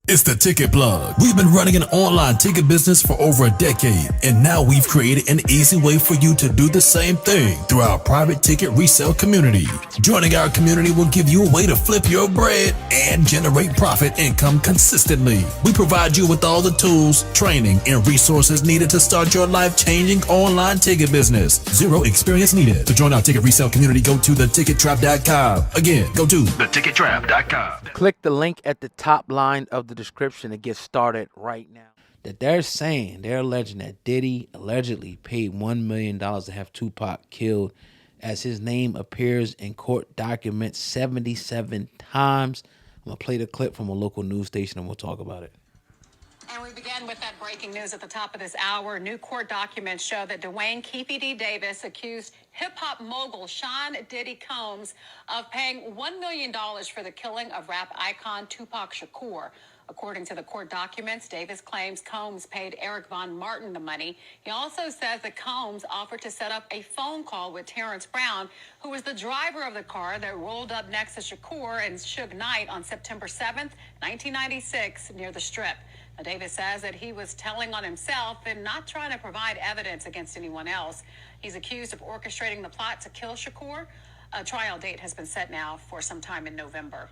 It's the Ticket Plug. We've been running an online ticket business for over a decade, and now we've created an easy way for you to do the same thing through our private ticket resale community. Joining our community will give you a way to flip your bread and generate profit income consistently. We provide you with all the tools, training, and resources needed to start your life-changing online ticket business. Zero experience needed. To join our ticket resale community, go to thetickettrap.com. Again, go to thetickettrap.com. Click the link at the top line of the description to get started right now. That they're alleging that Diddy allegedly paid $1 million to have Tupac killed, as his name appears in court documents 77 times. I'm going to play the clip from a local news station and we'll talk about it. And we begin with that breaking news at the top of this hour. New court documents show that Duane Davis accused hip-hop mogul Sean Diddy Combs of paying $1 million for the killing of rap icon Tupac Shakur. According to the court documents, Davis claims Combs paid Eric Von Martin the money. He also says that Combs offered to set up a phone call with Terrence Brown, who was the driver of the car that rolled up next to Shakur and Suge Knight on September 7th, 1996, near the Strip. Now, Davis says that he was telling on himself and not trying to provide evidence against anyone else. He's accused of orchestrating the plot to kill Shakur. A trial date has been set now for some time in November.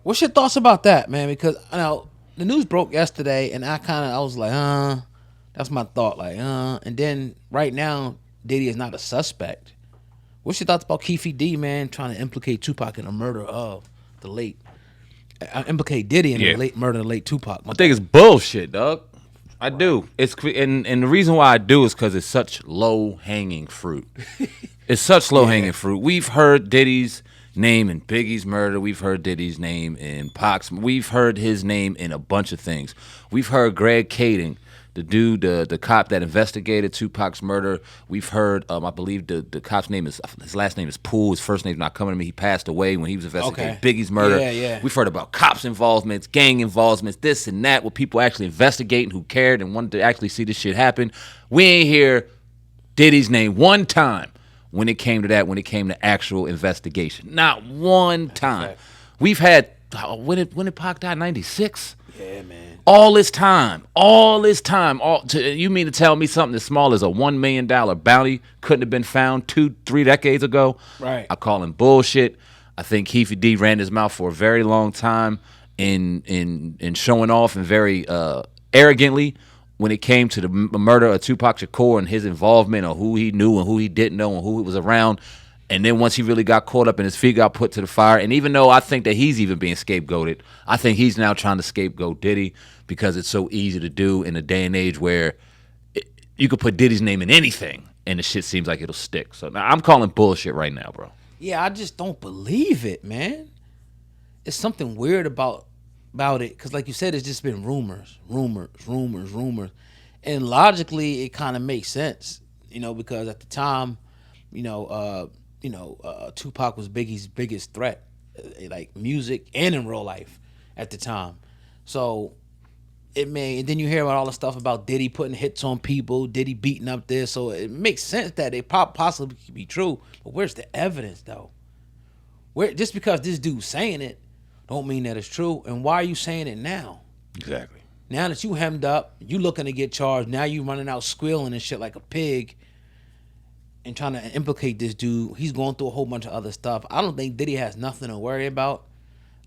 What's your thoughts about that, man? Because the news broke yesterday, and I was like, that's my thought, and then right now, Diddy is not a suspect. What's your thoughts about Keefe D, man, trying to implicate Tupac in the murder of the late, implicate Diddy in the late murder of the late Tupac? I think it's bullshit, dog. I do. It's and the reason why I do is because it's such low hanging fruit. It's such low hanging fruit. We've heard Diddy's name in Biggie's murder. We've heard Diddy's name in Pac's. We've heard his name in a bunch of things. We've heard Greg Kading, the dude, the cop that investigated Tupac's murder. We've heard, I believe the cop's name is, his last name is Poole. His first name's not coming to me. He passed away when he was investigating Biggie's murder. Yeah. We've heard about cops' involvements, gang involvements, this and that, with people actually investigating who cared and wanted to actually see this shit happen. We ain't hear Diddy's name one time when it came to that, when it came to actual investigation. Not one time. We've had, when did Pac die? 96? Yeah, man. All this time. You mean to tell me something as small as a $1 million bounty couldn't have been found 2-3 decades ago? Right. I call him bullshit. I think Keefe D ran his mouth for a very long time in showing off and very arrogantly when it came to the murder of Tupac Shakur and his involvement, or who he knew and who he didn't know and who he was around. And then once he really got caught up and his feet got put to the fire, and even though I think that he's even being scapegoated, I think he's now trying to scapegoat Diddy because it's so easy to do in a day and age where you could put Diddy's name in anything and the shit seems like it'll stick. So now I'm calling bullshit right now, bro. Yeah, I just don't believe it, man. It's something weird about it, because like you said, it's just been rumors. And logically, it kind of makes sense, because at the time, Tupac was Biggie's biggest threat, like music and in real life at the time. So and then you hear about all the stuff about Diddy putting hits on people, Diddy beating up this. So it makes sense that it possibly could be true. But where's the evidence, though? Just because this dude's saying it, don't mean that it's true. And why are you saying it now? Exactly. Now that you hemmed up, you looking to get charged, now you running out squealing and shit like a pig and trying to implicate this dude. He's going through a whole bunch of other stuff. I don't think Diddy has nothing to worry about.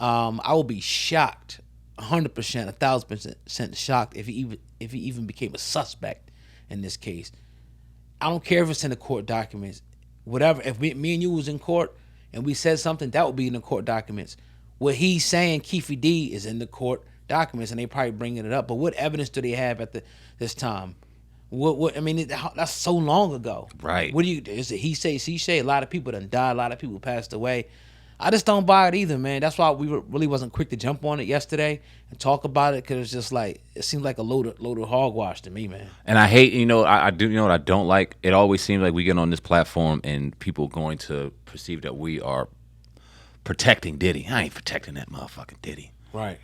I will be shocked, 100%, 1,000% shocked if he even became a suspect in this case. I don't care if it's in the court documents. Whatever, if me and you was in court and we said something, that would be in the court documents. What he's saying, Keefe D, is in the court documents, and they probably bringing it up. But what evidence do they have at this time? What? I mean, that's so long ago. Right. Is it he say, she say? A lot of people done died. A lot of people passed away. I just don't buy it either, man. That's why we really wasn't quick to jump on it yesterday and talk about it, because it's just like, it seems like a load of hogwash to me, man. And I hate, I do, what I don't like? It always seems like we get on this platform and people going to perceive that we are protecting Diddy. I ain't protecting that motherfucking Diddy. Right.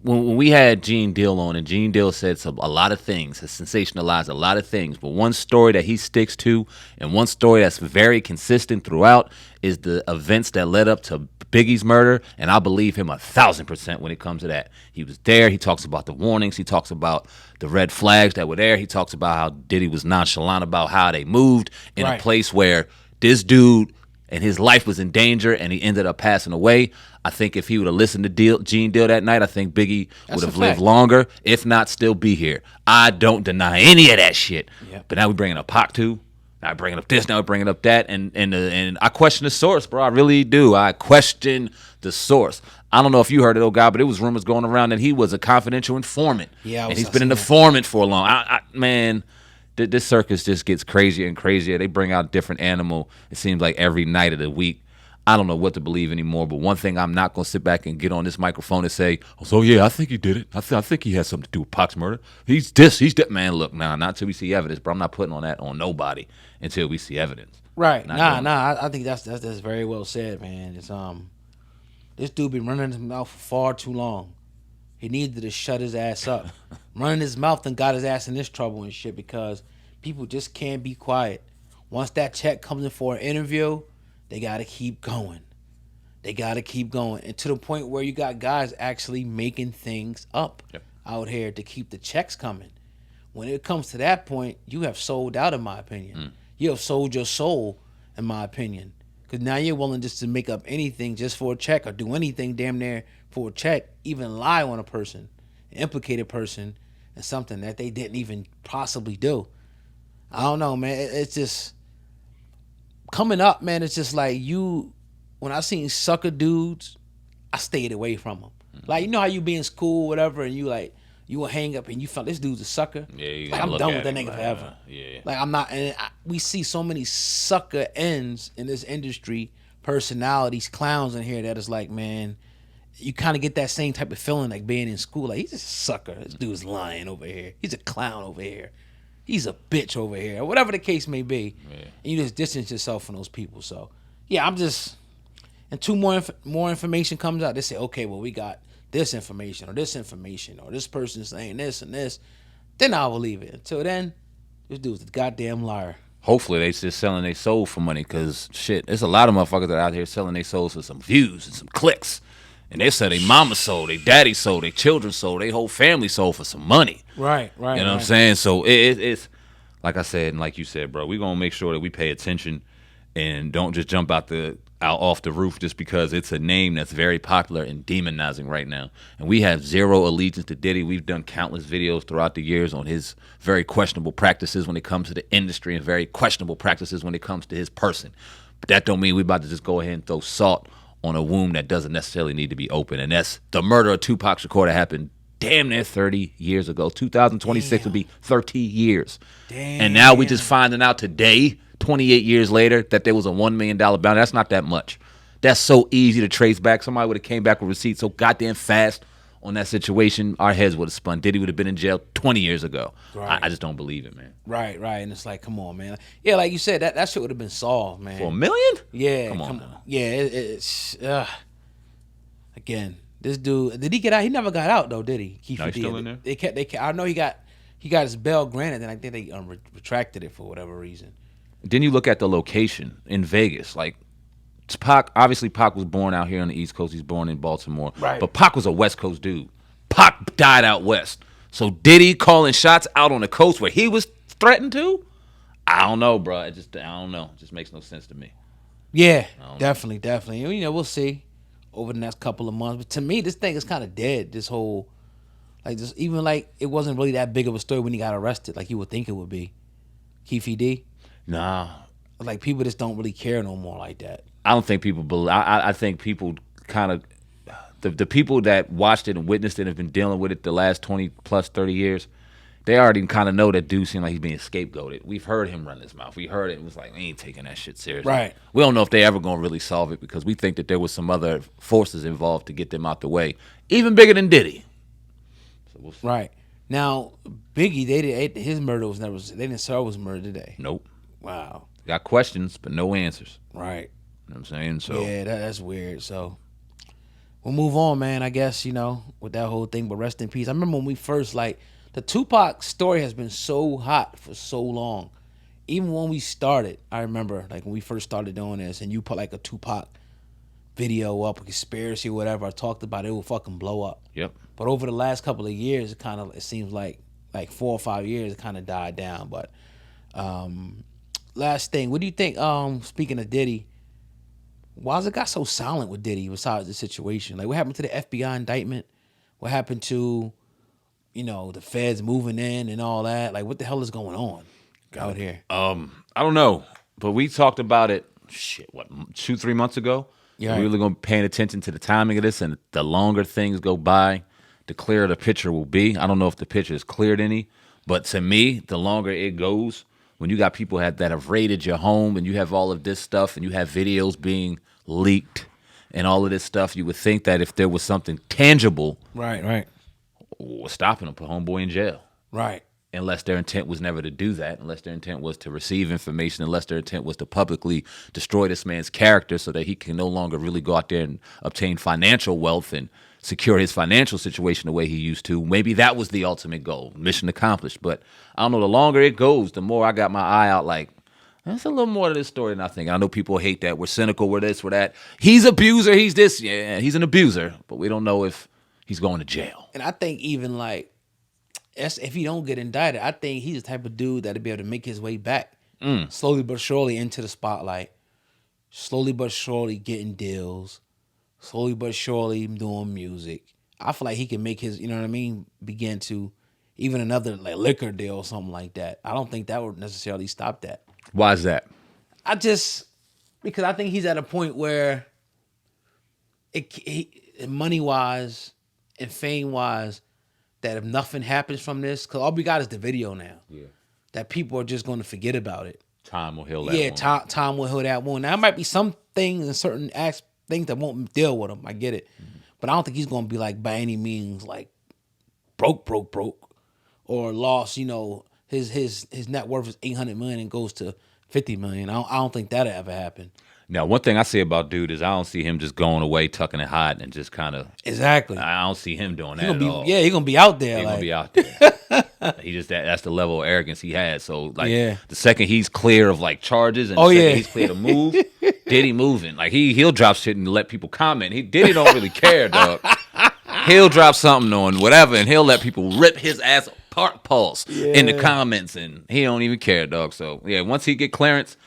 when we had Gene Deal on, and Gene Deal said a lot of things, has sensationalized a lot of things, but one story that he sticks to, and one story that's very consistent throughout, is the events that led up to Biggie's murder, and I believe him 1,000% when it comes to that. He was there. He talks about the warnings. He talks about the red flags that were there. He talks about how Diddy was nonchalant about how they moved in a place where this dude and his life was in danger, and he ended up passing away. I think if he would have listened to Gene Deal that night, I think Biggie would have lived longer, if not still be here. I don't deny any of that shit. Yep. But now we're bringing up Pac too. Now we're bringing up this. Now we're bringing up that. And I question the source, bro. I really do. I question the source. I don't know if you heard it, old guy, but it was rumors going around that he was a confidential informant. Yeah, and he's been an informant for a long. Man. This circus just gets crazier and crazier. They bring out a different animal, it seems like, every night of the week. I don't know what to believe anymore, but one thing I'm not going to sit back and get on this microphone and say, oh, so yeah, I think he did it. I think he has something to do with Pac's murder. He's that. Man, look, not until we see evidence, but I'm not putting on that on nobody until we see evidence. Right. I think that's very well said, man. It's this dude been running his mouth for far too long. He needed to shut his ass up. Running his mouth and got his ass in this trouble and shit because people just can't be quiet. Once that check comes in for an interview, they got to keep going. And to the point where you got guys actually making things up out here to keep the checks coming. When it comes to that point, you have sold out, in my opinion. You have sold your soul, in my opinion. Because now you're willing just to make up anything just for a check or do anything damn near for a check, even lie on a person, an implicated person, and something that they didn't even possibly do. I don't know, man. It's just coming up, man. It's just like when I seen sucker dudes, I stayed away from them. Like, you know how you be in school, whatever, and you will hang up and you felt this dude's a sucker. Yeah, like, I'm done with that nigga forever. Like, I'm not. And we see so many sucker ends in this industry, personalities, clowns in here that is like, man, you kind of get that same type of feeling like being in school. Like, he's just a sucker. This dude's lying over here. He's a clown over here. He's a bitch over here. Or whatever the case may be. Yeah. And you just distance yourself from those people. So, yeah, I'm just... And more information comes out. They say, okay, well, we got this information or this person's saying this and this. Then I'll believe it. Until then, this dude's a goddamn liar. Hopefully they just selling their soul for money because, shit, there's a lot of motherfuckers that are out here selling their souls for some views and some clicks. And they sell their mama soul, their daddy soul, their children's soul, their whole family soul for some money. Right. You know what I'm saying? So it's like I said and like you said, bro, we're going to make sure that we pay attention and don't just jump out off the roof just because it's a name that's very popular and demonizing right now. And we have zero allegiance to Diddy. We've done countless videos throughout the years on his very questionable practices when it comes to the industry and very questionable practices when it comes to his person. But that don't mean we're about to just go ahead and throw salt on a wound that doesn't necessarily need to be open. And that's the murder of Tupac Shakur that happened damn near 30 years ago. 2026 will be 30 years. Damn. And now we just finding out today, 28 years later, that there was a $1 million bounty. That's not that much. That's so easy to trace back. Somebody would have came back with receipts so goddamn fast on that situation, our heads would have spun. Diddy would have been in jail 20 years ago. Right. I just don't believe it, man. Right. And it's like, come on, man. Yeah, like you said, that shit would have been solved, man. For $1 million? Yeah. Come on now. Yeah, it's again, this dude, did he get out? He never got out though, did he? No, he's still in there? They kept, I know he got his bail granted, and I think they retracted it for whatever reason. Then you look at the location in Vegas, like Pac, obviously Pac was born out here on the East Coast. He's born in Baltimore. Right. But Pac was a West Coast dude. Pac died out West. So Diddy calling shots out on the coast where he was threatened to? I don't know, bro. I don't know. It just makes no sense to me. Yeah, definitely. You know, we'll see over the next couple of months. But to me, this thing is kind of dead. This whole, like, just even like it wasn't really that big of a story when he got arrested, like you would think it would be. Keefe D. Nah. Like, people just don't really care no more like that. I don't think people believe. I think people kind of, the people that watched it and witnessed it and have been dealing with it the last 20 plus 30 years, they already kind of know that dude seemed like he's being scapegoated. We've heard him run his mouth. We heard it. It was like, we ain't taking that shit seriously. Right. We don't know if they ever going to really solve it because we think that there was some other forces involved to get them out the way, even bigger than Diddy. So we'll see. Right. Now, Biggie, his murder was never, they didn't say it was murder today. Nope. Wow. Got questions, but no answers. Right. You know what I'm saying? So yeah, that's weird. So we'll move on, man. I guess, with that whole thing, but rest in peace. I remember when we first, the Tupac story has been so hot for so long. Even when we started, I remember, when we first started doing this, and you put, a Tupac video up, a conspiracy or whatever, I talked about it, would fucking blow up. Yep. But over the last couple of years, it seems like 4 or 5 years, it kind of died down. But last thing, what do you think, speaking of Diddy, why's it got so silent with Diddy besides the situation? What happened to the FBI indictment? What happened to, the feds moving in and all that? What the hell is going on out here? I don't know, but we talked about it, 2-3 months ago? Yeah. We're really going to be paying attention to the timing of this, and the longer things go by, the clearer the picture will be. I don't know if the picture is cleared any, but to me, the longer it goes, when you got people that have raided your home and you have all of this stuff and you have videos being leaked and all of this stuff, you would think that if there was something tangible, Right. was stopping them, put homeboy in jail. Right. Unless their intent was never to do that, unless their intent was to receive information, unless their intent was to publicly destroy this man's character so that he can no longer really go out there and obtain financial wealth and secure his financial situation the way he used to. Maybe that was the ultimate goal, mission accomplished. But I don't know, the longer it goes, the more I got my eye out there's a little more to this story than I think. I know people hate that. We're cynical, we're this, we're that. He's an abuser, he's this. Yeah, he's an abuser, but we don't know if he's going to jail. And I think even if he don't get indicted, I think he's the type of dude that'll be able to make his way back slowly but surely into the spotlight, slowly but surely getting deals, slowly but surely doing music. I feel like he can make his, begin to even another liquor deal or something like that. I don't think that would necessarily stop that. Why is that? Because I think he's at a point where money-wise and fame-wise, that if nothing happens from this, because all we got is the video now. Yeah. That people are just going to forget about it. Time will heal that wound. Yeah, time will heal that wound. Now, there might be some things and certain things that won't deal with him. I get it. Mm-hmm. But I don't think he's going to be by any means broke, or lost, his net worth is $800 million and goes to $50 million. I don't think that'll ever happen. Now, one thing I say about dude is I don't see him just going away, tucking and hiding, and just kind of... Exactly. I don't see him doing that at all. Yeah, he's going to be out there. He's going to be out there. He just that's the level of arrogance he has. So, the second he's clear of, charges and he's clear to move, Diddy moving. He'll drop shit and let people comment. Diddy don't really care, dog. He'll drop something on whatever, and he'll let people rip his ass apart, pulse in the comments, and he don't even care, dog. So, once he get clearance...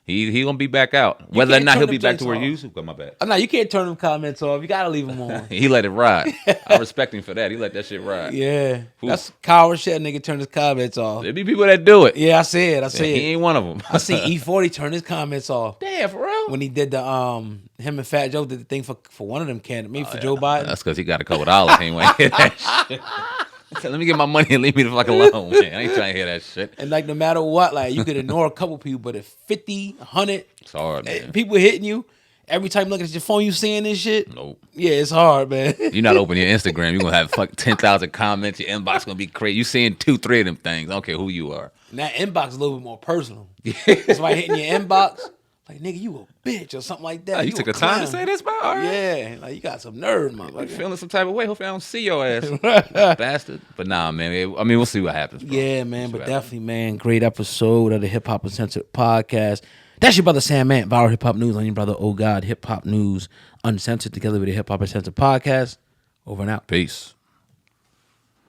He gonna be back out. Whether or not he'll be back to where he used to. My bad. No, you can't turn them comments off. You gotta leave them on. He let it ride. I respect him for that. He let that shit ride. Yeah, that's coward shit. Nigga turn his comments off. There be people that do it. Yeah, I see it. He ain't one of them. I see E40 turn his comments off. Damn, for real. When he did the him and Fat Joe did the thing for one of them candidates, maybe for Joe Biden. That's because he got a couple dollars. He ain't want to hear that shit. I said, let me get my money and leave me the fuck alone, man. I ain't trying to hear that shit. And no matter what, you could ignore a couple people, but if 50, 100, it's hard, man. People hitting you, every time you look at your phone, you seeing this shit? Nope. Yeah, it's hard, man. You're not opening your Instagram. You're going to have 10,000 comments. Your inbox going to be crazy. You seeing 2-3 of them things. I don't care who you are. And that inbox is a little bit more personal. That's why hitting your inbox, nigga, you a bitch or something like that. You took the time to say this, bro? All right. Yeah, you got some nerve, motherfucker. Feeling some type of way. Hopefully I don't see your ass, bastard. But nah, man. We'll see what happens, bro. Yeah, man. But definitely, man, great episode of the Hip Hop Uncensored podcast. That's your brother Sam Ant, Viral Hip Hop News on your brother, Oh God, Hip Hop News Uncensored, together with the Hip Hop Uncensored podcast. Over and out. Peace.